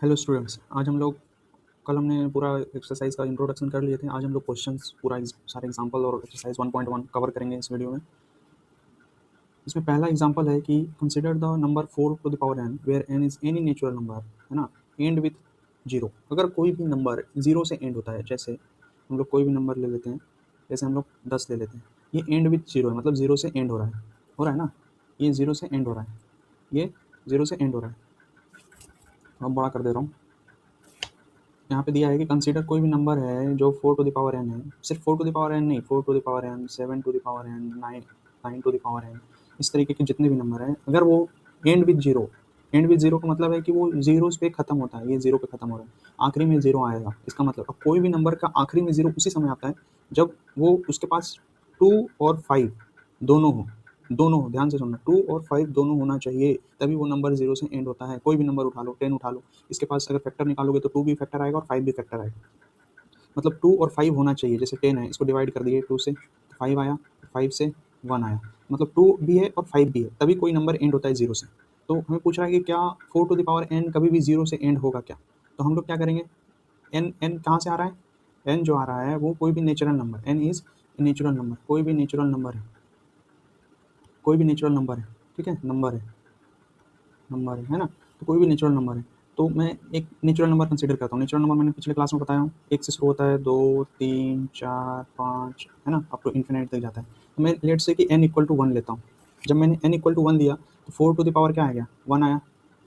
Hello students, आज हम लोग कल हमने पूरा एक्सरसाइज का इंट्रोडक्शन कर लिए थे। आज हम लोग क्वेश्चंस पूरा सारे एग्जांपल और एक्सरसाइज 1.1 कवर करेंगे इस वीडियो में। इसमें पहला एग्जांपल है कि consider the number 4 to the power n where n is any natural number, है ना, एंड विथ जीरो। अगर कोई भी नंबर जीरो से एंड होता है, जैसे हम लोग कोई भी नंबर ले लेते हैं, जैसे हम लोग 10 ले लेते हैं, ये एंड विथ जीरो है, मतलब जीरो से एंड हो रहा है ना, ये जीरो से एंड हो रहा है, ये जीरो से एंड हो रहा है। अब बड़ा कर दे रहा हूँ। यहाँ पे दिया है कि कंसीडर कोई भी नंबर है जो 4 टू द पावर n है, सिर्फ 4 टू द पावर n नहीं, 4 to the power n, 7 to the power n, 9 to the power n, इस तरीके के जितने भी नंबर हैं, अगर वो एंड विद जीरो का मतलब है कि वो जीरोस पे खत्म होता है, ये जीरो पे खत्म हो रहा है, आखिरी में जीरो आएगा। इसका मतलब अब कोई भी नंबर का आखिरी में जीरो उसी समय आता है जब वो उसके पास 2 और 5 दोनों हो, ध्यान से सुनना, 2 और 5 दोनों होना चाहिए, तभी वो नंबर जीरो से एंड होता है। कोई भी नंबर उठा लो, 10 उठा लो, इसके पास अगर फैक्टर निकालोगे तो 2 भी फैक्टर आएगा और 5 भी फैक्टर आएगा, मतलब 2 और 5 होना चाहिए। जैसे 10 है, इसको डिवाइड कर दिए 2 से, 5 आया, 5 से 1 आया, मतलब 2 भी है और 5 भी है, तभी कोई नंबर एंड होता है जीरो से। तो हमें पूछ रहा है कि क्या 4 टू द पावर n कभी भी जीरो से एंड होगा क्या? तो हम लोग क्या करेंगे, n कहाँ से आ रहा है, n जो आ रहा है वो कोई भी natural number, n is natural number, कोई भी नेचुरल नंबर है, कोई भी नेचुरल नंबर है, ठीक है, नंबर है ना, तो कोई भी नेचुरल नंबर है। तो मैं एक नेचुरल नंबर कंसीडर करता हूँ। नेचुरल नंबर मैंने पिछले क्लास में बताया हूँ, एक से शुरू होता है, 2 3 4 5, है ना, अप टू इन्फिनिट तक जाता है। तो मैं लेट्स से कि n इक्वल टू 1 लेता हूँ। जब मैंने n इक्वल टू 1 दिया तो 4 टू द पावर क्या आ गया, 1 आया।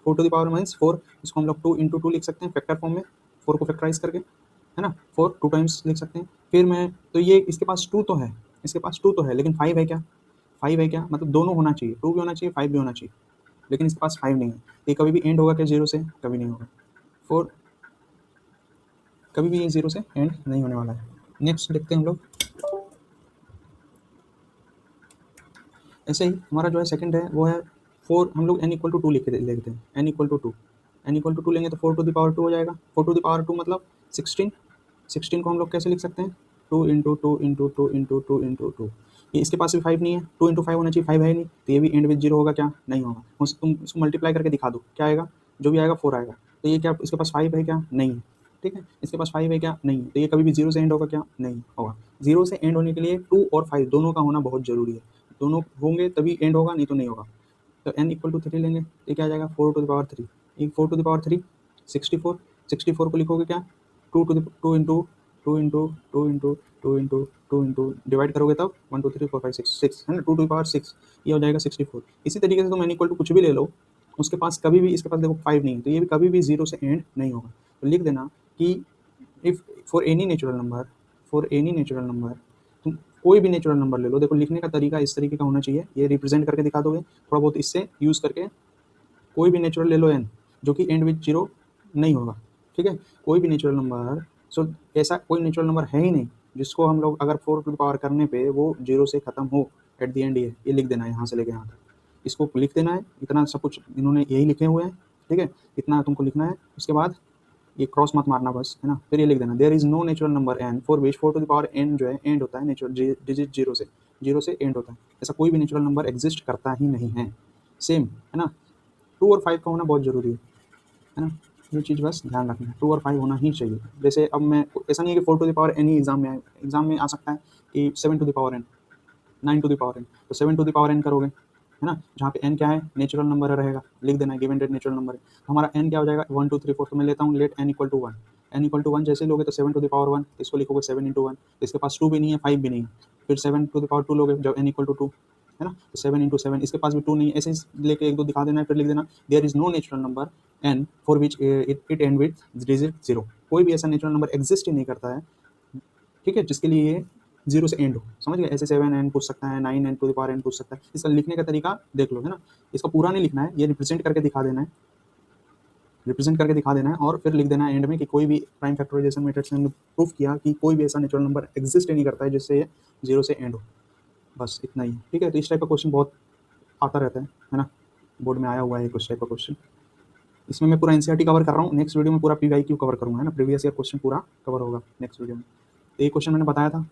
4 टू द पावर मीन्स 4, इसको हम लोग 2 इंटू 2 लिख सकते हैं फैक्टर फॉर्म में, 4 को फैक्टराइज करके, है ना, 4 2 टाइम्स लिख सकते हैं। फिर मैं तो ये इसके पास 2 तो है, इसके पास 2 तो है, लेकिन 5 है क्या, 5 है क्या, मतलब दोनों होना चाहिए, 2 भी होना चाहिए, 5 भी होना चाहिए, लेकिन इसके पास 5 नहीं है। ये कभी भी एंड होगा क्या जीरो से, कभी नहीं होगा। 4 कभी भी ये जीरो से एंड नहीं होने वाला है। नेक्स्ट देखते हैं हम लोग, ऐसे ही हमारा जो है सेकंड है वो है 4, हम लोग n इक्वल टू 2 लिख लेते हैं, n equal to 2, n equal to 2 लेंगे तो 4 टू द पावर 2 हो जाएगा। 4 टू द पावर 2 मतलब 16, 16 को हम लोग कैसे लिख सकते हैं, 2 इंटू 2 इंटू 2 इंटू 2 इंटू 2। ये इसके पास भी 5 नहीं है, 2 इंटू 5 होना चाहिए, 5 है नहीं, तो ये भी एंड विद जीरो होगा क्या, नहीं होगा। तुम इसको मल्टीप्लाई करके दिखा दो, क्या आएगा, जो भी आएगा 4 आएगा। तो ये क्या इसके पास 5 है क्या, नहीं है, ठीक है, इसके पास 5 है क्या, नहीं है, तो ये कभी भी जीरो से एंड होगा क्या, नहीं होगा। जीरो से एंड होने के लिए 2 और 5 दोनों का होना बहुत जरूरी है, दोनों होंगे तभी एंड होगा, नहीं तो नहीं होगा। तो n इक्वल टू 3 लेंगे, ये क्या आ जाएगा, 4 टू द पावर 3, ये 4 टू द पावर 3 64, 64 को लिखोगे क्या, 2 to the 2 into 2 into 2 into 2 into 2 into divide करोगे तब 1 2 3 4 5 6 6, है ना, 2 टू द पावर 6, ये हो जाएगा 64। इसी तरीके से तुम n इक्वल टू कुछ भी ले लो, उसके पास कभी भी, इसके पास देखो 5 नहीं है, तो ये भी कभी भी जीरो से एंड नहीं होगा। तो लिख देना कि if for any natural number, for any natural number, तुम कोई भी नेचुरल नंबर ले लो, देखो लिखने का तरीका इस तरीके का होना चाहिए, ये रिप्रेजेंट करके दिखा दोगे थोड़ा बहुत इससे यूज़ करके। कोई भी नेचुरल ले लो n जो कि एंड विद जीरो नहीं होगा, ठीक है, कोई भी नेचुरल नंबर, सो ऐसा कोई नेचुरल नंबर है ही नहीं जिसको हम लोग अगर 4 टू द पावर करने पे वो जीरो से खत्म हो एट द एंड। ये लिख देना है यहाँ से लेके यहाँ तक, इसको लिख देना है, इतना सब कुछ इन्होंने यही लिखे हुए हैं, ठीक है, इतना तुमको लिखना है। उसके बाद ये क्रॉस मत मारना बस, है ना, फिर ये लिख देना there is no natural number n for which 4 to the power n जो है एंड होता है नेचुरल डिजिट जीरो से एंड होता है। ऐसा कोई भी नेचुरल नंबर एग्जिस्ट करता ही नहीं है। सेम, है ना, 2 और 5 का होना बहुत जरूरी है ना, ये चीज़ बस ध्यान रखना है, 2 और 5 होना ही चाहिए। जैसे अब मैं, ऐसा नहीं है कि 4 टू द पावर n ही एग्जाम में आ सकता है कि 7 to the power n, 9 to the power n, तो 7 टू द पावर n करोगे, है ना, जहाँ पे n क्या है, नेचुरल नंबर रहेगा, लिख देना है गिवन डेट नेचुरल नंबर है। तो हमारा n क्या हो जाएगा, 1 2 3 4, तो मैं लेता हूँ let n equal to 1, n equal to 1 जैसे लोगे तो 7 टू द पावर 1, इसको लिखोगे 7 इंटू 1, तो इसके पास 2 भी नहीं है, 5 भी नहीं है, फिर 7 टू द पावर 2 लोगे जब n इक्वल टू 2, है ना, तो 7 इंटू 7, इसके पास भी 2 नहीं है, ऐसे ही लेके एक दो दिखा देना है, फिर लिख देना there is no natural number n for which it end with digit zero. कोई भी ऐसा नेचुरल नंबर एग्जिस्ट ही नहीं करता है, ठीक है, जिसके लिए ये जीरो से एंड हो, समझ गए, ऐसे 7n पूछ सकता है, 9n to the power n पूछ सकता है। इसका लिखने का तरीका देख लो, है ना, इसका पूरा नहीं लिखना है, ये रिप्रेजेंट करके दिखा देना है, रिप्रेजेंट करके दिखा देना है, और फिर लिख देना है एंड में कि कोई भी प्राइम फैक्टराइजेशन मेथड से हमने प्रूफ किया कि कोई भी ऐसा नेचुरल नंबर एग्जिस्ट ही नहीं करता है जिससे ये जीरो से एंड हो। बस इतना ही है, ठीक है। तो इस टाइप का क्वेश्चन बहुत आता रहता है ना, बोर्ड में आया हुआ है कुछ टाइप का क्वेश्चन। इसमें मैं पूरा एनसीईआरटी कवर कर रहा हूँ, नेक्स्ट वीडियो में पूरा पीवाईक्यू कवर करूँगा, है ना, प्रीवियस ईयर क्वेश्चन पूरा कवर होगा नेक्स्ट वीडियो में। तो ये क्वेश्चन मैंने बताया था,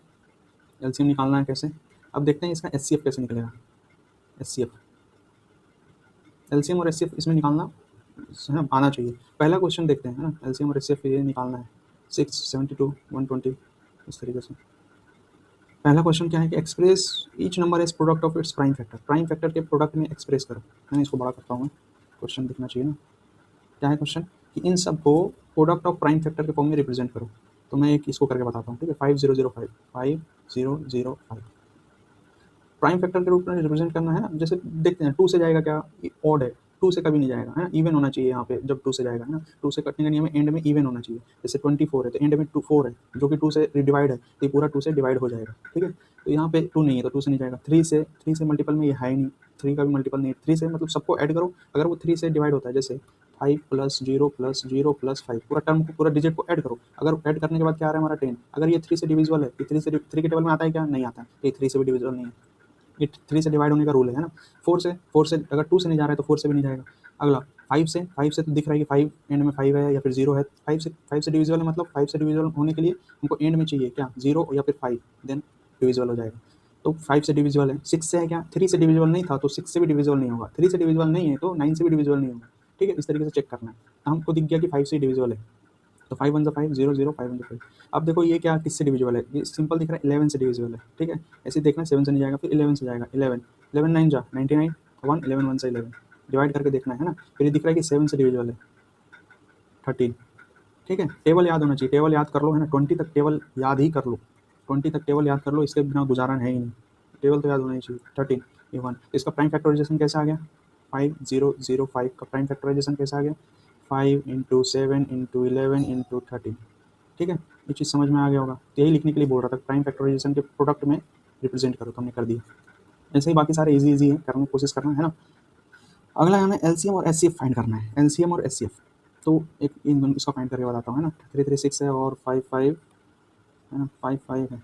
एलसीएम निकालना है कैसे। अब देखते हैं इसका एचसीएफ कैसे निकलेगा। एचसीएफ, एलसीएम और एचसीएफ इसमें निकालना है ना, आना चाहिए। पहला क्वेश्चन देखते हैं, है ना, एलसीएम और एचसीएफ ये निकालना है। 6, 72, 120 इस तरीके से। पहला क्वेश्चन क्या है कि express each number as product of its prime factor, prime factor के प्रोडक्ट में एक्सप्रेस करो। मैंने इसको बड़ा करता हूँ, क्वेश्चन दिखना चाहिए ना। क्या है क्वेश्चन कि इन सब को प्रोडक्ट ऑफ प्राइम फैक्टर के फॉर्म में रिप्रेजेंट करो। तो मैं एक इसको करके बताता हूँ, ठीक है। 5005 5005 प्राइम फैक्टर के रूप में रिप्रेजेंट करना है ना। जैसे देखते हैं 2 से जाएगा क्या, ऑड है, 2 से कभी नहीं जाएगा, है ना, इवन होना चाहिए यहाँ पे जब 2 से जाएगा, है ना। 2 से कटने का नियम है, एंड में इवन होना चाहिए। जैसे 24 है तो एंड में 4 है जो कि 2 से डिवाइड है, तो ये पूरा 2 से डिवाइड हो जाएगा, ठीक है। तो यहाँ पे 2 नहीं है तो 2 से नहीं जाएगा। 3 से मल्टीपल में ये है ही नहीं, 3 का भी मल्टीपल नहीं है। 3 से मतलब सबको ऐड करो, अगर वो 3 से डिवाइड होता है, जैसे 5 + 0 + 0 + 5, पूरा टर्म को, पूरा डिजिट को ऐड करो। अगर ऐड करने के बाद क्या आ रहा है हमारा 10, अगर ये 3 से डिविजिबल है, ये 3 के टेबल में आता है क्या, नहीं आता, ये 3 से भी डिविजिबल नहीं है। ये 3 से डिवाइड होने का रूल है ना। 4 से अगर 2 से नहीं जा रहा है तो 4 से भी नहीं जाएगा। अगला 5 से तो दिख रहा है कि 5 एंड में 5 है या फिर 0 है। 5 से डिविजिबल है, मतलब 5 से डिविजिबल होने के लिए हमको एंड में चाहिए क्या, 0 या फिर 5, देन डिविजिबल हो जाएगा। तो 5 से डिविजिबल है। 6 से है क्या, 3 से डिविजिबल नहीं था तो 6 से भी डिविजिबल नहीं होगा। 3 से डिविजिबल नहीं है तो 9 से भी डिविजिबल नहीं होगा, ठीक है। इस तरीके से चेक करना है। हमको दिख गया कि 5 से डिविजिबल है, तो 5 × 5 0 0 5 × 5। अब देखो ये क्या किससे डिविजिबल है, ये सिंपल दिख रहा है 11 से डिविजिबल है, ठीक है। ऐसे देखना 7 से नहीं जाएगा, फिर 11 से जाएगा। 11 11 9 जा 99, 1 11 1 से 11 डिवाइड करके देखना है ना। फिर ये दिख रहा है कि 7 से डिविजिबल है 13, ठीक है। टेबल याद होना चाहिए, टेबल याद कर लो, है ना। 20 तक टेबल याद ही कर लो, 20 तक टेबल याद कर लो, इसके बिना गुजारा है ही नहीं। टेबल तो याद होना ही चाहिए। 13 ये 1, इसका प्राइम फैक्टराइजेशन कैसे आ गया, 5005 का प्राइम फैक्टराइजेशन कैसे आ गया, 5 × 7 × 11 × 13, ठीक है। ये चीज़ समझ में आ गया होगा। तो यही लिखने के लिए बोल रहा था, प्राइम फैक्टराइजेशन के प्रोडक्ट में रिप्रेजेंट करो, तो हमने कर दिया। ऐसे ही बाकी सारे इजी है, करने की कोशिश करना है ना। अगला हमें एलसीएम और एचसीएफ फाइंड करना है, एलसीएम और एचसीएफ। तो एक इन दोनों इसका फाइंड करके बताता हूँ, है ना। 336 है और 55 है ना, 55 है,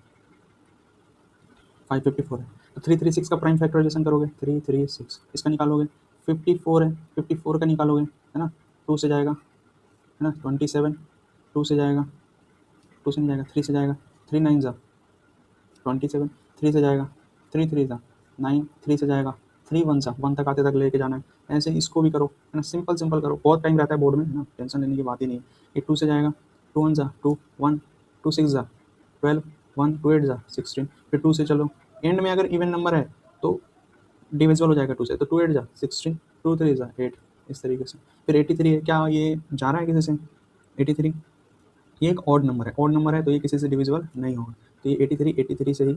554 है। तो 336 का प्राइम फैक्टराइजेशन करोगे, 336 इसका निकालोगे, 54 है, 54 का निकालोगे, है ना। 2 से जाएगा, है ना। 27 2 से जाएगा, 2 से नहीं जाएगा, 3 से जाएगा, 3 9 जा 27, 3 से जाएगा, 3 3 था 9, 3 से जाएगा, 3 1 सा 1 तक आते तक लेके जाना है। ऐसे इसको भी करो, है ना। सिंपल सिंपल करो, बहुत टाइम रहता है बोर्ड में, है ना, टेंशन लेने की बात ही नहीं है। ये 2 से जाएगा, 2 1 जा 2 1, 2 6 जा 12, 1 2 8 जा 16, फिर 2 से चलो, एंड में अगर इवन नंबर है तो डिविजिबल हो जाएगा 2 से, तो 2 8 जा 16, 2 3 जा 8, इस तरीके से। फिर 83 है, क्या ये जा रहा है किसी से, 83 ये एक ऑड नंबर है, ऑड नंबर है तो ये किसी से डिविजिबल नहीं होगा, तो ये 83 से ही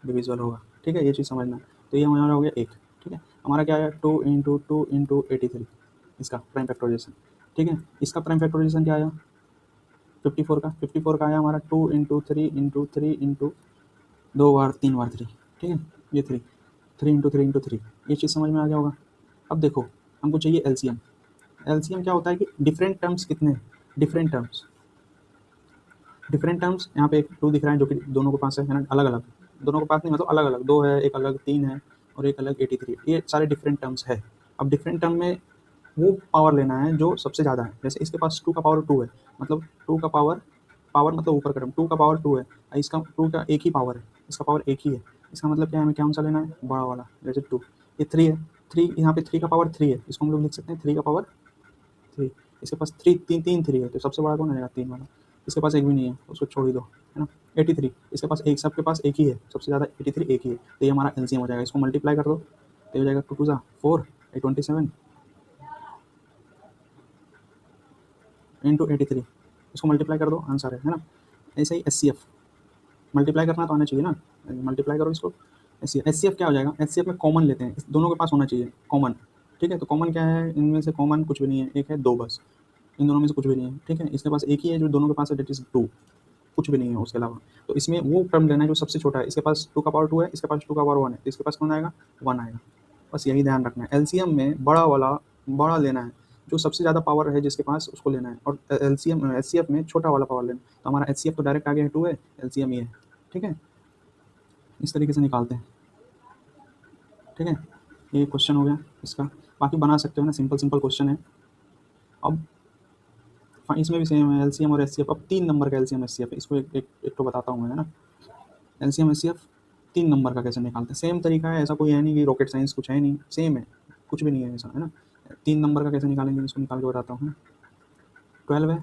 डिविजिबल होगा, ठीक है। ये चीज़ समझना। तो ये हमारा हो गया 1, ठीक है। हमारा क्या आया, 2 × 2 × 83, इसका प्राइम फैक्टराइजेशन, ठीक है। इसका प्राइम फैक्टराइजेशन क्या आया, 54 का आया हमारा 2 × 3 × 3 × 2 बार 3 बार 3, ठीक है। ये 3 3 × 3 × 3, ये चीज़ समझ में आ गया होगा। अब देखो हमको चाहिए एलसीएम। एलसीएम क्या होता है कि डिफरेंट टर्म्स कितने हैं, डिफरेंट टर्म्स यहाँ पे एक 2 दिख रहा है जो कि दोनों के पास है ना, अलग अलग, दोनों के पास नहीं मतलब अलग अलग, 2 है, एक अलग 3 है और एक अलग 83, ये सारे डिफरेंट टर्म्स है। अब डिफरेंट टर्म में वो पावर लेना है जो सबसे ज़्यादा है। जैसे इसके पास 2 का पावर 2 है, मतलब 2 का पावर, पावर मतलब ऊपर का टर्म, 2 का पावर 2 है, इसका 2 का एक ही पावर है, इसका पावर एक ही है। इसका मतलब क्या है, हमें कौन सा लेना है, बड़ा वाला, जैसे 2, ये 3 है, 3 यहाँ पे 3 का पावर 3 है, इसको हम लोग लिख सकते हैं 3 का पावर 3। इसके पास 3 3 है, तो सबसे बड़ा कौन आएगा, 3 वाला। इसके पास एक भी नहीं है, उसको छोड़ ही दो, है ना। 83 इसके पास एक, सबके पास एक ही है, सबसे ज़्यादा 83 एक ही है, तो ये हमारा एलसीएम हो जाएगा। इसको मल्टीप्लाई कर दो तो हो जाएगा 2 2 4 27 इंटू 83, इसको मल्टीप्लाई कर दो, आंसर है ना। ऐसे ही एचसीएफ मल्टीप्लाई करना तो आना चाहिए ना, मल्टीप्लाई करो इसको। एचसीएफ क्या हो जाएगा, एचसीएफ में कॉमन लेते हैं, इस दोनों के पास होना चाहिए कॉमन, ठीक है। तो कॉमन क्या है, इनमें से कॉमन कुछ भी नहीं है, एक है 2 बस, इन दोनों में से कुछ भी नहीं है, ठीक है। इसके पास एक ही है जो दोनों के पास है, डेट इज 2, कुछ भी नहीं है उसके अलावा। तो इसमें वो टर्म लेना है जो सबसे छोटा है, इसके पास 2 का पावर 2 है, इसके पास 2 का पावर 1 है, तो इसके पास कौन आएगा, 1 आएगा। बस यही ध्यान रखना है, एलसीएम में बड़ा वाला बड़ा लेना है, जो सबसे ज़्यादा पावर है जिसके पास उसको लेना है, और एलसीएम एचसीएफ में छोटा वाला पावर लेना है। तो हमारा एचसीएफ तो डायरेक्ट आगे है 2 है, एलसीएम ये है, ठीक है। इस तरीके से निकालते हैं, ठीक है। ये क्वेश्चन हो गया इसका, बाकी बना सकते हो ना, सिंपल सिंपल क्वेश्चन है। अब इसमें भी सेम है, एलसीएम और एचसीएफ। अब 3 नंबर का एलसीएम एचसीएफ है, इसको एक तो बताता हूँ मैं, है ना। एलसीएम एचसीएफ 3 नंबर का कैसे निकालते हैं, सेम तरीका है, ऐसा कोई है नहीं कि रॉकेट साइंस कुछ है नहीं, सेम है, कुछ भी नहीं है ऐसा, है ना। 3 नंबर का कैसे निकालेंगे, इसको निकाल के बताता हूँ। 12 है,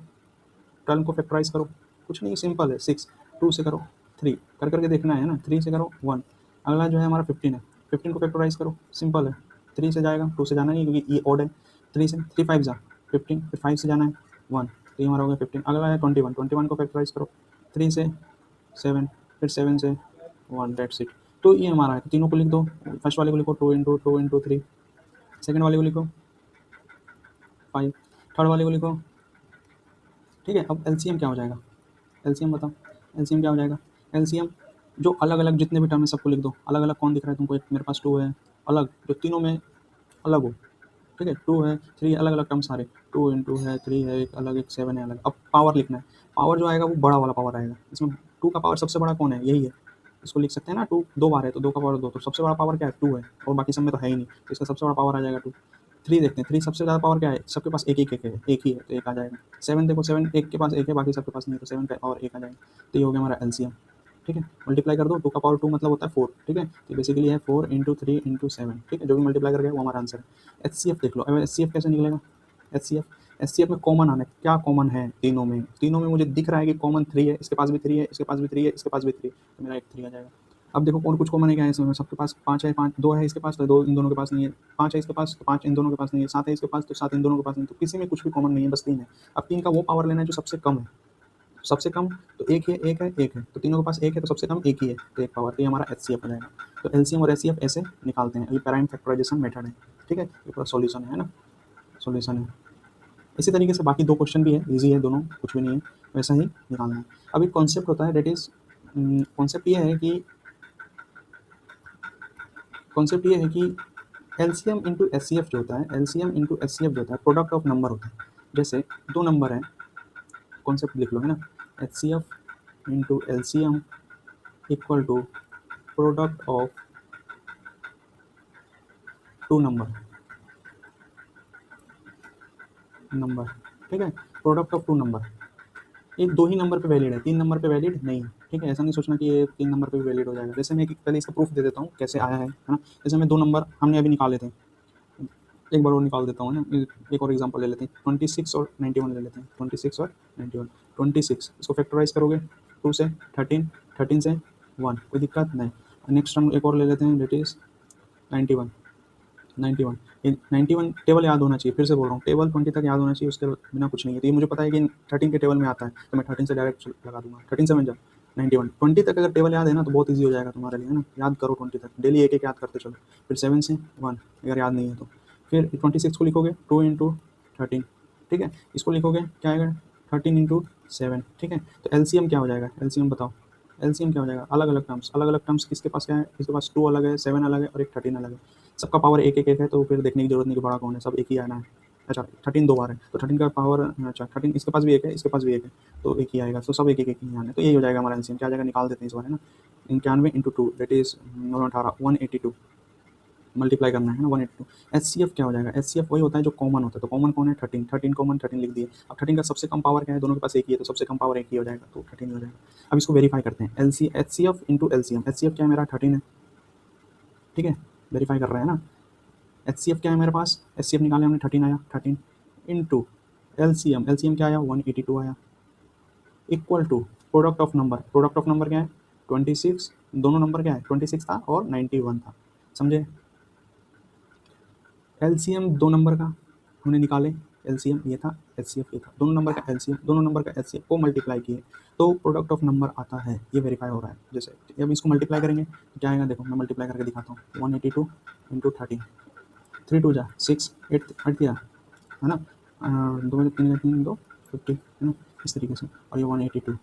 12 को फैक्टराइज करो, कुछ नहीं सिंपल है, 6, 2 से करो 3, कर करके देखना है ना, 3 से करो 1। अगला जो है हमारा 15 है, 15 को फैक्टराइज करो, सिंपल है, 3 से जाएगा, 2 से जाना नहीं क्योंकि ये ऑड है। 3 से 3 5 जा 15, फिर 5 से जाना है 1, तो ये हमारा हो गया 15। अगला है 21, 21 को फैक्टराइज करो, 3 से 7, फिर 7 से 1, डेट्स इट। तो ये हमारा है, तो तीनों को लिख दो। फर्स्ट वाले को लिखो 2 इंटू 3, सेकंड वाले को लिखो 5, थर्ड वाले को लिखो, ठीक है। अब एलसीएम क्या हो जाएगा, एलसीएम बताओ, एलसीएम क्या हो जाएगा। एलसीएम जो अलग अलग जितने भी टर्म है सबको लिख दो। अलग अलग कौन दिख रहा है तुमको, एक मेरे पास 2 है अलग, जो तीनों में अलग हो, ठीक है। 2 है, 3 अलग अलग टर्म सारे, 2 इंटू है, 3 है एक अलग, एक 7 है अलग। अब पावर लिखना है, पावर जो आएगा वो बड़ा वाला पावर आएगा। इसमें 2 का पावर सबसे बड़ा कौन है, यही है। इसको लिख सकते हैं ना, 2 2 बार है तो 2 का पावर 2, तो सबसे बड़ा पावर क्या है 2 है, और बाकी सब में तो है ही नहीं, तो इसका सबसे बड़ा पावर आ जाएगा 2। 3 देखते हैं, 3 सबसे ज़्यादा पावर क्या है, सबके पास एक एक एक है, एक ही है तो एक आ जाएगा। 7 देखो, 7 एक के पास एक है, बाकी सबके पास नहीं है, तो 7 का और एक आ जाएगा। तो ये हो गया हमारा एलसीएम, ठीक है। मल्टीप्लाई कर दो, 2 का पावर 2 मतलब होता है 4, ठीक है। तो बेसिकली है 4 इंटू 3 इंटू 7, ठीक है। जो भी मल्टीप्लाई कर गया वो हमारा आंसर है। एचसीएफ देख लो, अब एचसीएफ कैसे निकलेगा। एचसीएफ, एचसीएफ में कॉमन आना है, क्या कॉमन है तीनों में, तीनों में मुझे दिख रहा है कि कॉमन 3 है, इसके पास भी 3 है, इसके पास भी 3 है, इसके पास भी 3 है, तो मेरा एक 3 आ जाएगा। अब देखो और कुछ कॉमन है क्या है इसमें, सबके पास 5 है, 5 2 है इसके पास तो 2 इन दोनों के पास नहीं है, 5 है इसके पास तो 5 इन दोनों के पास नहीं है, 7 है इसके पास तो 7 इन दोनों के पास नहीं है, तो किसी में कुछ भी कॉमन नहीं है, बस 3 है। अब 3 का वो पावर लेना है जो सबसे कम है, सबसे कम तो एक है, एक है, एक है, तो तीनों के पास एक है तो सबसे कम एक ही है, तो एक पावर, तो ये हमारा एचसीएफ हो जाएगा। तो एलसीएम और एचसीएफ ऐसे निकालते हैं, ये पैरामीटर फैक्टराइजेशन मेथड है, ठीक है। ये पूरा सॉल्यूशन है ना, सॉल्यूशन है। इसी तरीके से बाकी 2 क्वेश्चन भी है, इजी है दोनों, कुछ भी नहीं है, वैसा ही निकालना है। अब एक कॉन्सेप्ट होता है, डेट इज कॉन्सेप्ट ये है कि, कॉन्सेप्ट ये है कि एलसीएम इंटू एचसीएफ जो होता है, एलसीएम इंटू एचसीएफ जो होता है प्रोडक्ट ऑफ नंबर होता है। जैसे 2 नंबर है, कॉन्सेप्ट लिख लो है ना, HCF into LCM equal to product of 2 number, number, ठीक है। प्रोडक्ट ऑफ 2 नंबर, ये 2 ही नंबर पे वैलिड है, 3 नंबर पे वैलिड नहीं है, ठीक है। ऐसा नहीं सोचना कि ये 3 नंबर पे भी वैलिड हो जाएगा। जैसे मैं पहले इसका प्रूफ दे देता हूँ कैसे आया है ना। जैसे मैं 2 नंबर हमने अभी निकाले थे, एक बार और निकाल देता हूँ ना, एक और एग्जांपल ले लेते हैं, 26 और 91 ले लेते हैं, 26 और 91। 26 इसको फैक्टराइज करोगे 2 से 13, 13 से 1, कोई दिक्कत नहीं। नेक्स्ट हम एक और ले लेते हैं, डेट इज 91, 91, ये 91 टेबल याद होना चाहिए, फिर से बोल रहा हूँ, टेबल 20 तक याद होना चाहिए, उसके बिना कुछ नहीं है। तो ये मुझे पता है कि 13 के टेबल में आता है, तो मैं 13 से डायरेक्ट लगा दूंगा, 13 से मैं जब 91, 20 तक अगर टेबल याद है ना तो बहुत ईजी हो जाएगा तुम्हारे लिए, है ना। याद करो 20 तक, डेली एक एक याद करते चलो। फिर 7 से 1 अगर याद नहीं है तो, फिर 26 को लिखोगे 2 इंटू 13, ठीक है। इसको लिखोगे क्या आएगा 13 इंटू 7, ठीक है। तो एलसीएम क्या हो जाएगा, एलसीएम बताओ, एलसीएम क्या हो जाएगा। अलग अलग टर्म्स, अलग अलग टर्म्स किसके पास क्या है, इसके पास 2 अलग है, 7 अलग है और एक 13 अलग है। सबका पावर एक एक एक है, तो फिर देखने की जरूरत नहीं कि बड़ा कौन है, सब एक ही आना है। अच्छा 13 2 बार है तो 13 का पावर, अच्छा 13 इसके पास भी एक है, इसके पास भी एक है, तो एक ही आएगा, तो सब एक एक एक ही आना है। तो यही हो जाएगा हमारा एलसीएम, क्या आ जाएगा निकाल देते हैं इस बार, है ना। 91 इंटू 2 दैट इज 18, 182 मल्टीप्लाई करना है ना 182। एचसीएफ क्या हो जाएगा, एचसीएफ वही होता है जो कॉमन होता है, तो कॉमन कौन है 13, 13 कॉमन, 13 लिख दिए। अब 13 का सबसे कम पावर क्या है, दोनों के पास एक ही है, तो सबसे कम पावर एक ही हो जाएगा, तो 13 हो जाएगा। अब इसको वेरीफाई करते हैं, LC HCF into LCM, HCF क्या है मेरा 13 है, ठीक है, वेरीफाई कर रहे हैं ना। एचसीएफ क्या है मेरे पास, एचसीएफ निकाले हमने 13 आया, 13 इंटू एलसीएम, एलसीएम क्या आया 182 आया, equal to product of number, product of number क्या है 26, दोनों नंबर क्या है 26 था और 91 था, समझे। एलसीएम 2 नंबर का हमने निकाले, एलसीएम ये था, एचसीएफ ये था, दोनों नंबर का एलसीएम, दोनों नंबर का एचसीएफ को मल्टीप्लाई किए तो प्रोडक्ट ऑफ नंबर आता है, ये वेरीफाई हो रहा है। जैसे अब इसको मल्टीप्लाई करेंगे तो क्या आएगा, देखो मैं मल्टीप्लाई करके दिखाता हूँ, 182 इंटू 13, 3 2 जा 6, 8 8 दिया है ना, 2 में 3 3 2 50 है ना, इस तरीके से, और ये 182,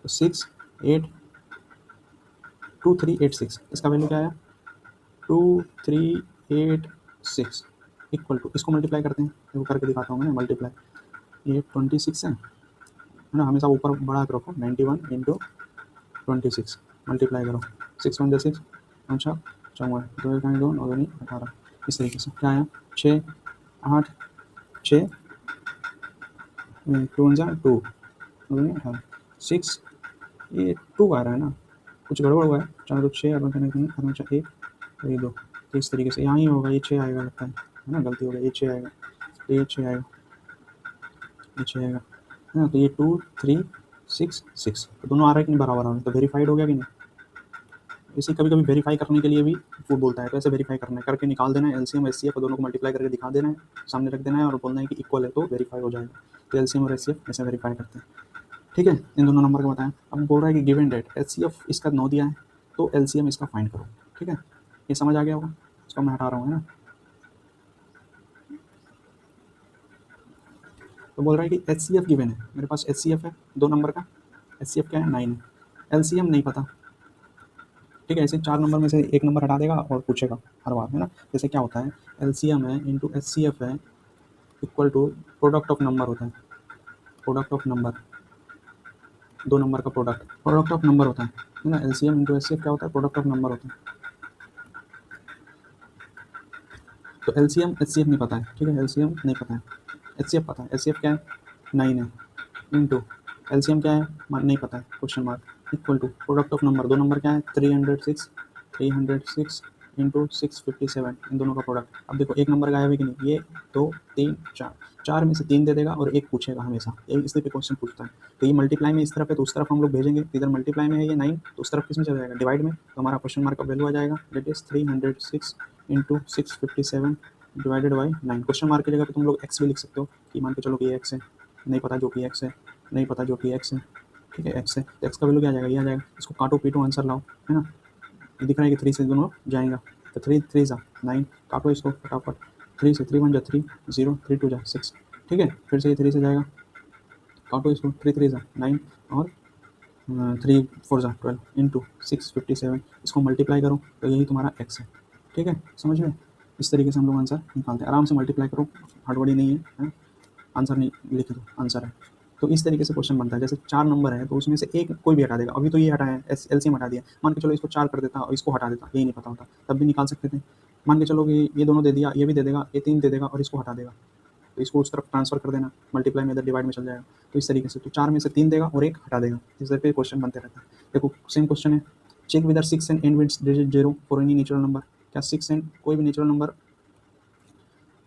तो 6 8 2 3 8 6, इसका वैल्यू क्या आया 2 3 8 6 इक्वल टू, इसको मल्टीप्लाई करते हैं, देखो करके दिखाता हूँ मैं मल्टीप्लाई। ये 26 है ना, हमेशा ऊपर बढ़ा के रखो, 91 इंटू 26 मल्टीप्लाई करो, 6 1 6, अच्छा 54, 2 1 2 9 2 18, इस तरीके से क्या आया 6 8 6 2 1 2 2 6, ये 2 आ रहा है ना, कुछ गड़बड़ हुआ है, 4 2 6 1 1 1, 1 1 1 और ये 2, तो इस तरीके से यहाँ ही होगा, ये 6 आएगा लगता है, है ना, गलती हो गई, ये 6 आएगा, ये 6 आएगा, ये 6 आएगा, है ना। तो ये 2 3 6 6, तो दोनों आ रहा है कि नहीं, बराबर आ रहा है, तो वेरीफाइड हो गया कि नहीं। इसे कभी कभी वेरीफाई करने के लिए भी वो बोलता है, तो ऐसे वेरीफाई करना है, करके निकाल देना है, एलसीएम एचसीएफ दोनों को मल्टीप्लाई करके दिखा देना है, सामने रख देना है और बोलना है कि इक्वल है, तो वेरीफाई हो जाएगा। तो एलसीएम और एचसीएफ ऐसे वेरीफाई करते हैं, ठीक है। इन दोनों नंबर को बताएं। अब बोल रहा है कि गिवन डेट एचसीएफ इसका 9 दिया है, तो एलसीएम इसका फाइंड करो, ठीक है। ये समझ आ गया होगा, इसको मैं हटा रहा हूँ, है ना। तो बोल रहा है कि एचसीएफ गिवन है, मेरे पास एचसीएफ है 2 नंबर का, एचसीएफ क्या है 9 है, एलसीएम नहीं पता, ठीक है। ऐसे 4 नंबर में से एक नंबर हटा देगा और पूछेगा हर बार, है ना। जैसे क्या होता है, एलसीएम है इंटू एचसीएफ है equal to product of number होता है, प्रोडक्ट ऑफ नंबर, 2 नंबर का प्रोडक्ट ऑफ नंबर होता है ना। एलसीएम इंटू एचसीएफ क्या होता है, प्रोडक्ट ऑफ नंबर होता है। तो एलसीएम एचसीएफ नहीं पता है, ठीक है, एलसीएम नहीं पता है, एचसीएफ पता है, एचसीएफ क्या है 9 है, इंटू एलसीएम क्या है नहीं पता है, question mark, equal to product of number, 2 number क्या है 306 इंटू 657, इन दोनों का प्रोडक्ट। अब देखो एक नंबर गायब है कि नहीं, ये 2 3 4, 4 में से 3 दे देगा और एक पूछेगा हमेशा, यही इसलिए पे क्वेश्चन पूछता है। तो ये मल्टीप्लाई में इस तरफ है तो उस तरफ हम लोग भेजेंगे, इधर मल्टीप्लाई में है ये 9, तो उस तरफ किस में चला जाएगा, डिवाइड में, तो हमारा क्वेश्चन मार्क का वैल्यू आ जाएगा, that is 306 into 657 divided by 9। Question mark की जगह पे तुम लोग एक्स भी लिख सकते हो, कि मान के चलो कि ये एक्स है, नहीं पता जो कि एक्स है, नहीं पता जो कि एक्स है, ठीक है, एक्स है, तो एक्स का वैल्यू क्या आ जाएगा, ये आ जाएगा। इसको काटो पीटो आंसर लाओ, है ना। ये दिख रहा है कि 3 से दोनों जाएगा, तो 3 3 जा 9, काटो इसको फटाफट, 3 से 3 1 जा 3 0, 3 2 जा 6, ठीक है। फिर से ये 3 से जाएगा, काटो इसको, 3 3 जा 9 और 3 4 जा 12 इंटू 657, इसको मल्टीप्लाई करो तो यही तुम्हारा एक्स है, ठीक है, समझ में। इस तरीके से हम लोग आंसर निकालते हैं, आराम से मल्टीप्लाई करो, हड़बड़ी नहीं है, आंसर नहीं लिख दो, आंसर है। तो इस तरीके से क्वेश्चन बनता है। जैसे 4 नंबर है तो उसमें से एक कोई भी हटा देगा, अभी तो ये हटाया है, एलसीएम हटा दिया, मान के चलो इसको 4 कर देता और इसको हटा देता, यही नहीं पता होता, तब भी निकाल सकते थे। मान के चलो कि ये दोनों दे दिया, ये भी दे देगा, ये 3 दे देगा और इसको हटा देगा, तो इसको उस तरफ ट्रांसफर कर देना, मल्टीप्लाई में इधर डिवाइड में चल जाएगा। तो इस तरीके से तो 4 में से 3 देगा और एक हटा देगा, इस तरह पे क्वेश्चन बनते रहता है। देखो सेम क्वेश्चन है, check whether 6 end end with digit 0 for any natural number. क्या 6 एंड कोई भी नेचुरल नंबर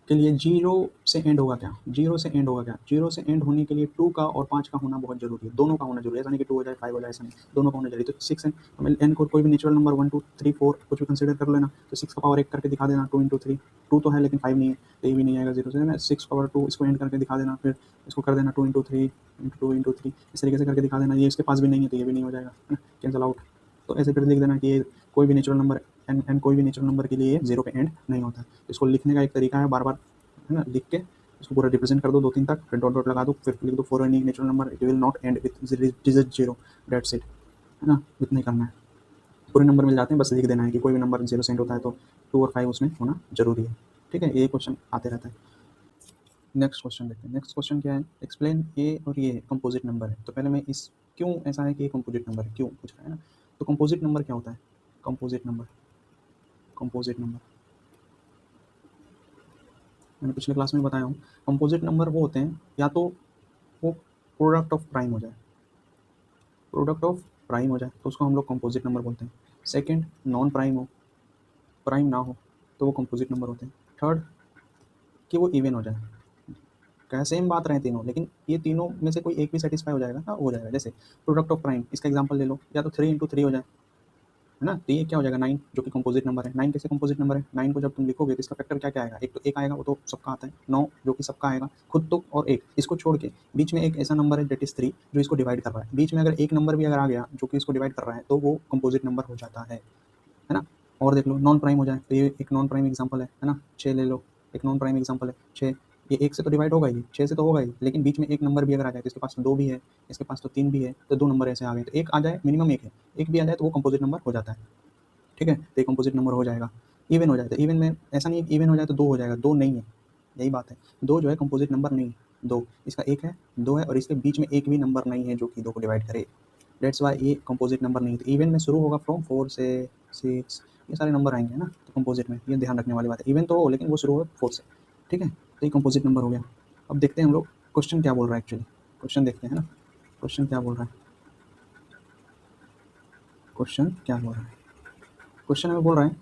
के लिए 0 से एंड होगा क्या, 0 से एंड होगा क्या, 0 से एंड होने के लिए 2 का और 5 का होना बहुत जरूरी है, दोनों का होना जरूरी है, ऐसा नहीं कि 2 हो जाए 5 हो जाए, ऐसा नहीं, दोनों का होना जरूरी है। तो 6 एंड हमें एन को कोई भी नेचुरल नंबर 1 2 3 4 कुछ भी कंसीडर कर लेना, तो 6 का पावर 1 करके दिखा देना, 2 इंटू 3, 2 तो है लेकिन 5 नहीं है, तो ये भी नहीं आएगा 0 से, ना 6 पावर 2 इसको एंड करके दिखा देना, फिर इसको कर देना 2 इंटू 3 इंटू 2 इंटू 3, इस तरीके से करके दिखा देना, ये इसके पास भी नहीं है तो ये भी नहीं हो जाएगा, कैंसल आउट। तो ऐसे फिर लिख देना कि ये कोई भी नेचुरल नंबर एन कोई भी नेचुरल नंबर के लिए 0 पे एंड नहीं होता है। इसको लिखने का एक तरीका है, बार बार, है ना, लिख के इसको पूरा रिप्रेजेंट कर दो 2 3 तक, फिर डॉट डॉट लगा दो, फिर लिख दो for any natural number it will not and with digit 0, that's it, है ना, इतना ही करना है। पूरे नंबर मिल जाते हैं, बस लिख देना है कि कोई भी नंबर 0 से एंड होता है तो 2 और 5 उसमें होना जरूरी है, ठीक है। ये क्वेश्चन आते रहता है। नेक्स्ट क्वेश्चन देखते हैं। नेक्स्ट क्वेश्चन क्या है, एक्सप्लेन ए और ये कंपोजिट नंबर है। तो पहले मैं इस क्यों ऐसा है कि ये कंपोजिट नंबर है, क्यों पूछ रहा है ना। तो कंपोजिट नंबर क्या होता है, कंपोजिट नंबर, कंपोजिट नंबर मैंने पिछले क्लास में बताया हूँ। कंपोजिट नंबर वो होते हैं, या तो वो प्रोडक्ट ऑफ प्राइम हो जाए, प्रोडक्ट ऑफ प्राइम हो जाए तो उसको हम लोग कंपोजिट नंबर बोलते हैं। सेकंड, नॉन प्राइम हो, प्राइम ना हो तो वो कंपोजिट नंबर होते हैं। थर्ड, कि वो इवन हो जाए, क्या सेम बात रहे तीनों, लेकिन ये तीनों में से कोई एक भी सेटिस्फाई हो जाएगा, हाँ हो जाएगा। जैसे प्रोडक्ट ऑफ प्राइम, इसका एग्जांपल ले लो, या तो 3 इंटू 3 हो जाए, है ना, तो ये क्या हो जाएगा 9, जो कि कंपोजिट नंबर है। 9 कैसे कंपोजिट नंबर है, 9 को जब तुम लिखोगे तो इसका फैक्टर क्या क्या आएगा, एक तो एक आएगा, वो तो सबका आता है, 9 जो कि सबका आएगा खुद तो, और एक इसको छोड़ के बीच में एक ऐसा नंबर है दैट इज 3 जो इसको डिवाइड कर रहा है, बीच में अगर एक नंबर भी अगर आ गया जो कि इसको डिवाइड कर रहा है तो वो कंपोजिट नंबर हो जाता है ना। और देख लो नॉन प्राइम हो जाए तो ये एक नॉन प्राइम एग्जांपल है ना, 6 ले लो, एक नॉन प्राइम एग्जांपल है 6, ये एक से तो डिवाइड होगा ही, 6 से तो होगा ही, लेकिन बीच में एक नंबर भी अगर आ जाए तो इसके पास तो 2 भी है, इसके पास तो 3 भी है, तो 2 नंबर ऐसे आ गए, तो एक आ जाए, मिनिमम एक है, एक भी आ जाए तो वो कंपोजिट नंबर हो जाता है, ठीक है। तो ये कंपोजिट नंबर हो जाएगा। इवन हो जाए तो इवन में ऐसा नहीं है, इवन हो जाए तो 2 हो जाएगा, 2 नहीं है, यही बात है, 2 जो है कंपोजिट नंबर नहीं है, 2 इसका एक है, 2 है और इसके बीच में एक भी नंबर नहीं है जो कि 2 को डिवाइड करे, दैट्स वाई ये कंपोजिट नंबर नहीं है। तो इवन में शुरू होगा फ्रॉम 4 से 6, ये सारे नंबर आएंगे ना, तो कंपोजिट में ये ध्यान रखने वाली बात है, इवन तो हो लेकिन वो शुरू होगा 4 से, ठीक है। तो ये कंपोजिट नंबर हो गया। अब देखते हैं हम लोग क्वेश्चन क्या बोल रहा है, एक्चुअली क्वेश्चन देखते हैं ना, क्वेश्चन क्या बोल रहा है, क्वेश्चन क्या बोल रहा है, क्वेश्चन हमें बोल रहा है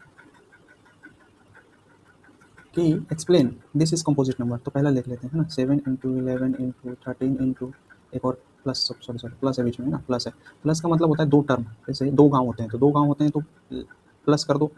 कि explain this is composite number. तो पहला लिख लेते हैं ना, 7 × 11 × 13 एक और प्लस, सॉरी सॉरी प्लस है बीच में, है ना, प्लस है। प्लस का मतलब होता है दो टर्म, जैसे दो गांव होते हैं तो दो गांव होते हैं तो प्लस कर दो,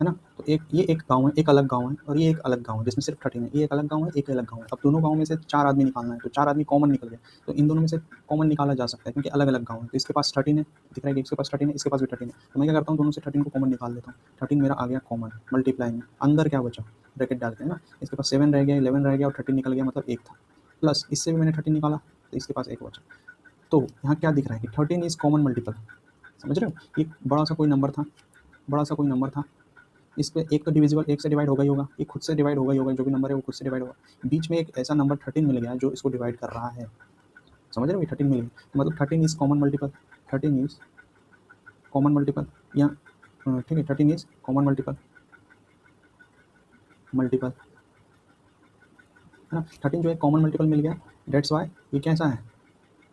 है ना। तो एक ये एक गांव है, एक अलग गांव है, और ये एक अलग गांव है जिसमें सिर्फ 13 है। ये एक अलग गांव है, एक अलग गांव है। अब दोनों गांव में से 4 आदमी निकालना है, तो 4 आदमी कॉमन निकल गए, तो इन दोनों में से कॉमन निकाला जा सकता है क्योंकि अलग अलग गांव है। तो इसके पास 13 है, दिख रहा है कि इसके पास 13 है, इसके पास भी 13 है। तो मैं क्या करता हूँ, दोनों से 13 को कॉमन निकाल देता हूँ। 13 मेरा आ गया कॉमन, मल्टीप्लाई में अंदर क्या बचा, ब्रैकेट डालते हैं ना। इसके पास 7 रह गया, 11 रह गया और 13 निकल गया, मतलब एक था। प्लस इससे भी मैंने 13 निकाला तो इसके पास एक बचा। तो यहाँ क्या दिख रहा है कि 13 इज कॉमन मल्टीपल। समझ रहे हो, एक बड़ा सा कोई नंबर था, बड़ा सा कोई नंबर था, इस पे एक तो डिविजिबल, एक से डिवाइड होगा ही होगा, एक खुद से डिवाइड होगा ही होगा, जो भी नंबर है वो खुद से डिवाइड होगा। बीच में एक ऐसा नंबर 13 मिल गया जो इसको डिवाइड कर रहा है। समझ रहे हो, 13 मिल गया मतलब 13 is common multiple. 13 is common multiple या ठीक है, 13 इज कॉमन मल्टीपल, मल्टीपल है ना। 13 जो है कॉमन मल्टीपल मिल गया, डेट्स वाई ये कैसा है,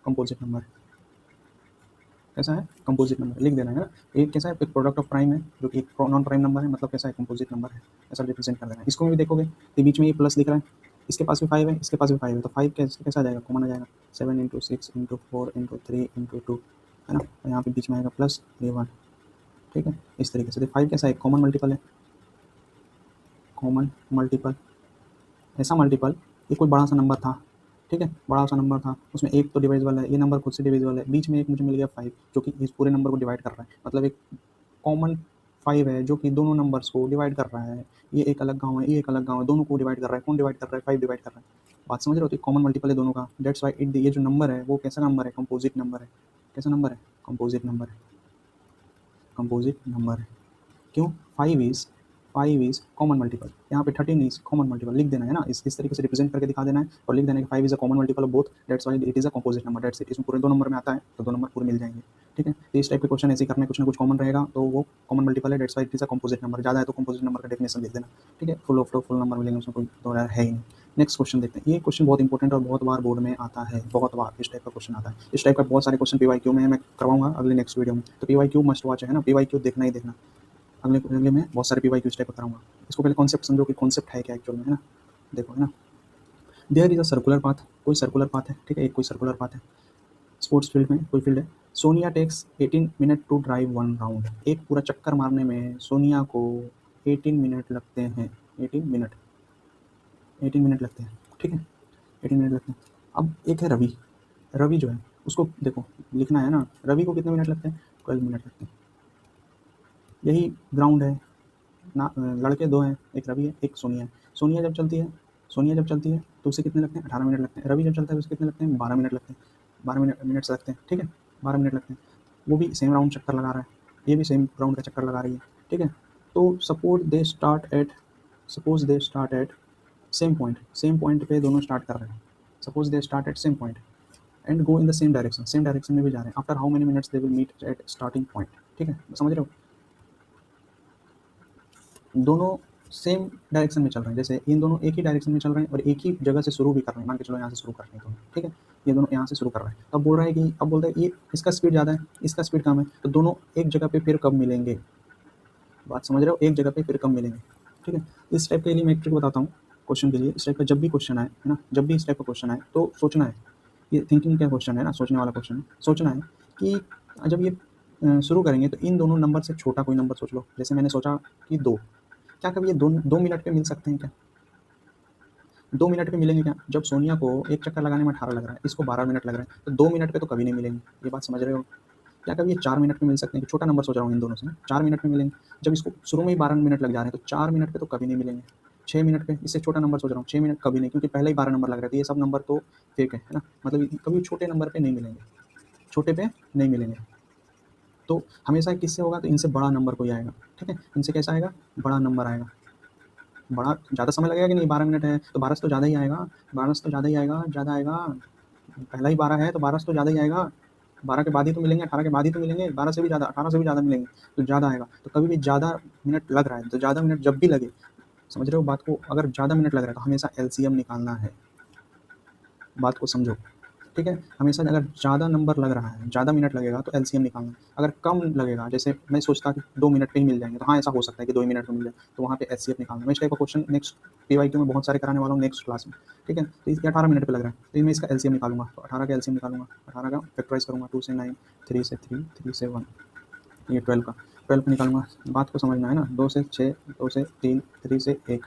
कंपोजिट नंबर। कैसा है, कंपोजिट नंबर लिख देना है ना। एक कैसा है, एक प्रोडक्ट ऑफ प्राइम है जो कि एक नॉन प्राइम नंबर है, मतलब कैसा है, कंपोजिट नंबर है, ऐसा रिप्रेजेंट कर देना है। इसको भी देखोगे तो बीच में ये प्लस दिख रहा है, इसके पास भी 5 है, इसके पास भी 5 है, तो 5 कैसा आ जाएगा, कॉमन आ जाएगा। 7 × 6 × 4 × 3 × 2 है ना। तो यहाँ पे बीच में आएगा प्लस ये 1, ठीक है। इस तरीके से 5 कैसा है, कॉमन मल्टीपल है, कॉमन मल्टीपल। ऐसा मल्टीपल, ये कोई बड़ा सा नंबर था, ठीक है, बड़ा सा नंबर था, उसमें एक तो डिविजिबल है, ये नंबर खुद से डिविजिबल है, बीच में एक मुझे मिल गया 5 जो कि इस पूरे नंबर को डिवाइड कर रहा है, मतलब एक कॉमन 5 है जो कि दोनों नंबर्स को डिवाइड कर रहा है। ये एक अलग गांव है, ये एक अलग गांव है, दोनों को डिवाइड कर रहा है। कौन डिवाइड कर रहा है, 5 डिवाइड कर रहा है। बात समझ रहे हो, तो कॉमन मल्टीपल है दोनों का, डेट्स वाई इट, ये जो नंबर है वो कैसा नंबर है, कंपोजिट नंबर है। कैसा नंबर है, कंपोजिट नंबर है, कंपोजिट नंबर है। क्यों, 5 इज कॉमन मल्टीपल, यहाँ पे 13 इज कॉमन मल्टीपल लिख देना है ना, इस तरीके से रिप्रेजेंट करके दिखा देना है और लिख देना है कि 5 is a common multiple of both, that's why it is a composite number, that's it. इसमें पूरे 2 नंबर में आता है तो 2 नंबर पूरे मिल जाएंगे, ठीक है। तो इस टाइप के क्वेश्चन ऐसे ही करना है, कुछ ना कुछ कॉमन रहेगा तो वो कॉमन मल्टीपल है, that's why it is a composite number. ज़्यादा है तो कंपोजिट नंबर का डेफिनेशन लिख देना, ठीक है। फुल नंबर मिलेंगे, उसमें कोई दो है ही नहीं। नेक्स्ट क्वेश्चन देखते हैं, ये क्वेश्चन बहुत इंपॉर्टेंट और बहुत बार बोर्ड में आता है, बहुत बार इस टाइप का क्वेश्चन आता है। इस टाइप का बहुत सारे क्वेश्चन पीवाईक्यू में मैं करवाऊंगा अगले नेक्स्ट वीडियो में, तो पीवाईक्यू मस्ट वॉच है ना, पीवाईक्यू देखना ही देखना। अगले में बहुत सारे पीवाईक्यू इस टाइप का कराऊंगा। इसको पहले कॉन्सेप्ट समझो कि कॉन्सेप्ट है क्या एक्चुअल में, है ना। देखो, है ना, there is a circular path, कोई सर्कुलर पाथ है, ठीक है, एक कोई सर्कुलर पाथ है। स्पोर्ट्स फील्ड में कोई फील्ड है। Sonia takes 18 minute to drive 1 round, एक पूरा चक्कर मारने में सोनिया को 18 मिनट लगते हैं, 18 मिनट, 18 मिनट लगते हैं, ठीक है, 18 मिनट लगते हैं। अब एक है रवि, रवि जो है उसको देखो लिखना है ना, रवि को कितने मिनट लगते हैं, 12 मिनट लगते हैं। यही ग्राउंड है ना, लड़के 2 हैं, एक रवि है एक सोनिया है। सोनिया जब चलती है, सोनिया जब चलती है तो उसे कितने लगते हैं, 18 मिनट लगते हैं। रवि जब चलता है उसे कितने लगते हैं, 12 मिनट लगते हैं, 12 मिनट्स लगते हैं, ठीक है, 12 मिनट लगते हैं। वो भी सेम राउंड चक्कर लगा रहा है, ये भी सेम राउंड का चक्कर लगा रही है, ठीक है। तो suppose they start at same point पे दोनों स्टार्ट कर रहे हैं। Suppose they start at same point and go in the same direction में भी जा रहे हैं। After how many minutes they will meet at starting point, ठीक है, समझ रहे हो। दोनों सेम डायरेक्शन में चल रहे हैं, जैसे इन दोनों एक ही डायरेक्शन में चल रहे हैं और एक ही जगह से शुरू भी कर रहे हैं, मान के चलो यहाँ से शुरू कर रहे हैं दोनों, ठीक है, ये दोनों यहाँ से शुरू कर रहे हैं। अब बोल रहा है कि, अब बोलता है ये इसका स्पीड ज़्यादा है, इसका स्पीड कम है, तो दोनों एक जगह पे फिर कब मिलेंगे। बात समझ रहे हो, एक जगह पे फिर कब मिलेंगे, ठीक है। इस टाइप के लिए मैं एक ट्रिक बताता हूँ क्वेश्चन के लिए। इस टाइप का जब भी क्वेश्चन आए, है ना, जब भी इस टाइप का क्वेश्चन आए तो सोचना है, ये थिंकिंग का क्वेश्चन है ना, सोचने वाला क्वेश्चन है। सोचना है कि जब ये शुरू करेंगे तो इन दोनों नंबर से छोटा कोई नंबर सोच लो। जैसे मैंने सोचा कि 2, क्या कभी ये 2 मिनट पे मिल सकते हैं क्या, 2 मिनट पे मिलेंगे क्या। जब सोनिया को एक चक्कर लगाने में 18 लग रहा है, इसको 12 मिनट लग रहा है, तो 2 मिनट पे तो कभी नहीं मिलेंगे। ये बात समझ रहे हो। क्या कभी ये 4 मिनट में मिल सकते हैं, कि छोटा नंबर सोच रहा हूँ इन दोनों से, 4 मिनट में मिलेंगे। जब इसको शुरू में ही 12 मिनट लग जा रहे हैं तो 4 मिनट पे तो कभी नहीं मिलेंगे। 6 मिनट पे, इससे छोटा नंबर सोच रहा हूँ, 6 मिनट कभी नहीं, क्योंकि पहले ही 12 नंबर लग रहे थे, ये सब नंबर तो फेक है ना, मतलब कभी छोटे नंबर पे नहीं मिलेंगे, छोटे पे नहीं मिलेंगे। तो हमेशा किससे होगा, तो इनसे बड़ा नंबर कोई आएगा, ठीक है, इनसे कैसा आएगा, बड़ा नंबर आएगा। बड़ा ज़्यादा समय लगेगा कि नहीं, 12 मिनट है तो 12 से तो ज़्यादा ही आएगा, 12 से तो ज़्यादा ही आएगा, ज़्यादा आएगा। पहला ही 12 है तो 12 से तो ज़्यादा ही आएगा, 12 के बाद ही तो मिलेंगे, 18 के बाद ही तो मिलेंगे, 12 से भी ज़्यादा, 18 से भी ज़्यादा मिलेंगे, तो ज़्यादा आएगा। तो कभी भी ज़्यादा मिनट लग रहा है तो ज़्यादा मिनट जब भी लगे, समझ रहे हो बात को, अगर ज़्यादा मिनट लग रहा है तो हमेशा एलसीएम निकालना है, बात को समझो, ठीक है। हमेशा अगर ज़्यादा नंबर लग रहा है, ज़्यादा मिनट लगेगा तो एलसीएम निकालना है। अगर कम लगेगा, जैसे मैं सोचता कि 2 मिनट पे ही मिल जाएंगे, तो हाँ ऐसा हो सकता है कि 2 ही मिनट में मिल जाए, तो वहाँ पे एचसीएफ निकालना है। मैं इस टाइप का क्वेश्चन नेक्स्ट पीवाईक्यू में बहुत सारे कराने वाला हूँ नेक्स्ट क्लास में, ठीक है। तो इसके 18 मिनट पे लग रहा है, तो मैं इसका एलसीएम निकालूंगा, तो 18 का एलसीएम निकालूंगा, 18 का फैक्टराइज करूँगा, 2 से 9, 3 से 3, 3 से 1, ये 12 का, 12 का निकालूंगा। बात को समझना है ना, 2 से 6, 2 से 3, 3 से 1,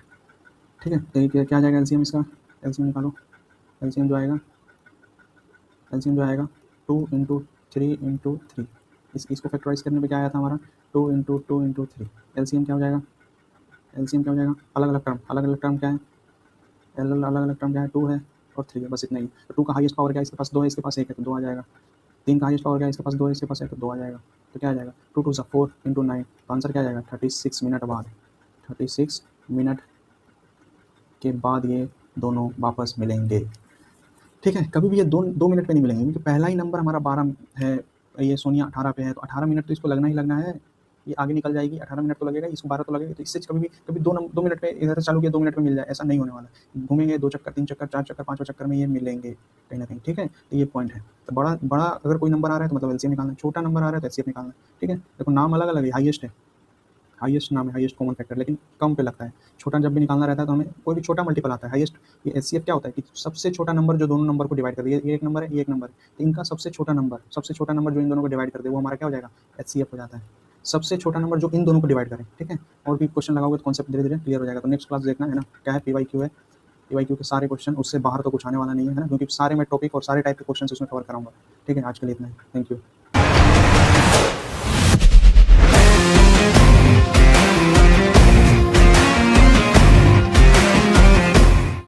ठीक है। तो ये क्या आ जाएगा एलसीएम इसका, एलसीएम निकालो। एलसीएम जो आएगा, एलसीएम जो आएगा 2 इंटू 3 इंटू 3, इसको फैक्टराइज करने पे क्या आया था हमारा, 2 इंटू 2 इंटू 3। एलसीएम क्या हो जाएगा, एलसीएम क्या हो जाएगा, अलग अलग टर्म क्या है, अलग अलग टर्म क्या है, 2 है और 3 है, बस इतना ही। तो 2 का हाईएस्ट पावर क्या है, इसके पास 2 है, इसके पास 1 है, तो 2 आ जाएगा। 3 का हाईएस्ट पावर क्या है, इसके पास 2 है, इसके पास 1 है, तो 2 आ जाएगा। तो क्या आ जाएगा, 2 2 4 इंटू 9, तो आंसर क्या आ जाएगा 36 मिनट बाद, 36 मिनट के बाद ये दोनों वापस मिलेंगे, ठीक है। कभी भी ये 2 मिनट पे नहीं मिलेंगे, क्योंकि पहला ही नंबर हमारा 12 है, ये सोनिया 18 पे है, तो 18 मिनट तो इसको लगना ही लगना है। ये आगे निकल जाएगी, 18 मिनट तो लगेगा, इसको 12 तो लगेगा, तो इससे कभी 2 मिनट में इधर से चालू किया 2 मिनट में मिल जाए, ऐसा नहीं होने वाला। घूमेंगे 2 चक्कर, 3 चक्कर, 4 चक्कर, 5 चक्कर में ये मिलेंगे कहीं ना कहीं, ठीक है। तो ये पॉइंट है। तो बड़ा बड़ा अगर कोई नंबर आ रहा है तो मतलब एलसीएम निकालना है, छोटा नंबर आ रहा है तो एचसीएफ निकालना है, ठीक है। देखो नाम अलग अलग है, हाईएस्ट है, हाईएस्ट नाम है, हाईएस्ट कॉमन फैक्टर, लेकिन कम पे लगता है। छोटा जब भी निकालना रहता है तो हमें कोई भी छोटा मल्टीपल आता है हाईएस्ट। ये एचसीएफ क्या होता है कि सबसे छोटा नंबर जो दोनों नंबर को डिवाइड कर दे, ये एक नंबर है, ये एक नंबर है, तो इनका सबसे छोटा नंबर जो इन दोनों को डिवाइड कर दे वो हमारा क्या हो जाएगा, एचसीएफ हो जाता है। सबसे छोटा नंबर जो इन दोनों को डिवाइड करे, ठीक है। और भी क्वेश्चन लगाओगे तो कॉन्सेप्ट धीरे धीरे क्लियर हो जाएगा। तो नेक्स्ट क्लास देखना है ना, क्या है पीवाईक्यू है, पीवाईक्यू के सारे क्वेश्चन, उससे बाहर तो कुछ आने वाला नहीं है ना, क्योंकि सारे मैं टॉपिक और सारे टाइप के क्वेश्चन उसमें कवर कराऊंगा, ठीक है। आज के लिए इतना है, थैंक यू।